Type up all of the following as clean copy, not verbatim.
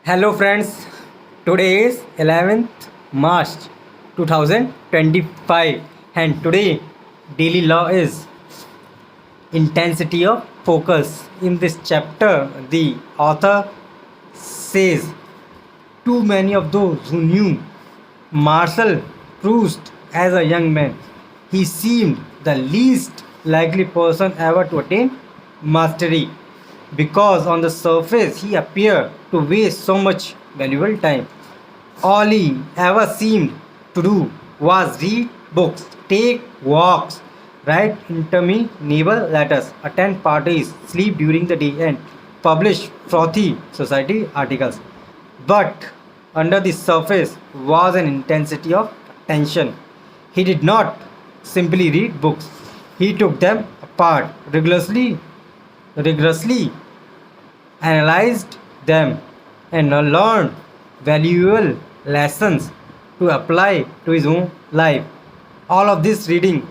Hello friends, today is 11th March 2025 and today daily law is intensity of focus. In this chapter, the author says too many of those who knew Marcel Proust as a young man, he seemed the least likely person ever to attain mastery because on the surface he appeared to waste so much valuable time. All he ever seemed to do was read books, take walks, write interminable letters, attend parties, sleep during the day, and publish frothy society articles. But under the surface was an intensity of tension. He did not simply read books, he took them apart rigorously analyzed them, and learned valuable lessons to apply to his own life. All of this reading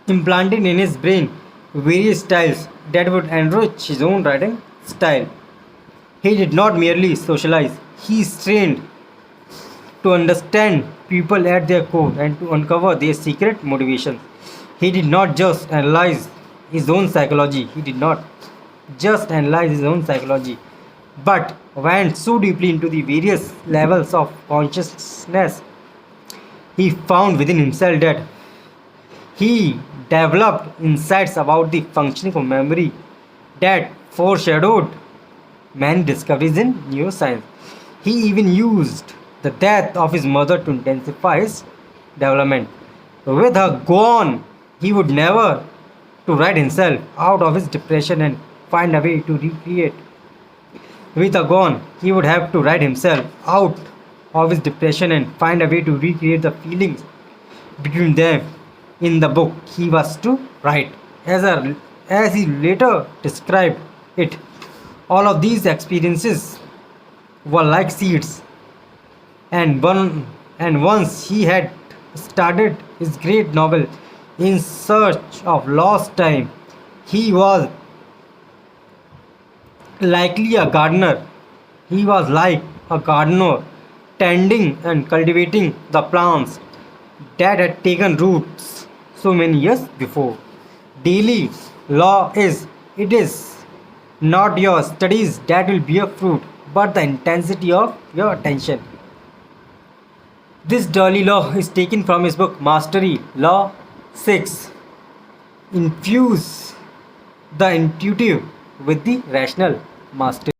implanted in his brain various styles that would enrich his own writing style. He did not merely socialize, he strained to understand people at their core and to uncover their secret motivations. He did not just analyze his own psychology, he did not just analyze his own psychology, but went so deeply into the various levels of consciousness. He found within himself that he developed insights about the functioning of memory that foreshadowed many discoveries in neuroscience. He even used the death of his mother to intensify his development. With her gone, he would never to write himself out of his depression and find a way to recreate. With her gone, he would have to write himself out of his depression and find a way to recreate the feelings between them in the book he was to write. As he later described it, all of these experiences were like seeds, and once he had started his great novel in search of lost time, he was likely a gardener. He was like a gardener tending and cultivating the plants that had taken roots so many years before. Daily law is it is not your studies that will bear fruit, but the intensity of your attention. This daily law is taken from his book Mastery Law 6. Infuse the intuitive with the rational mastery.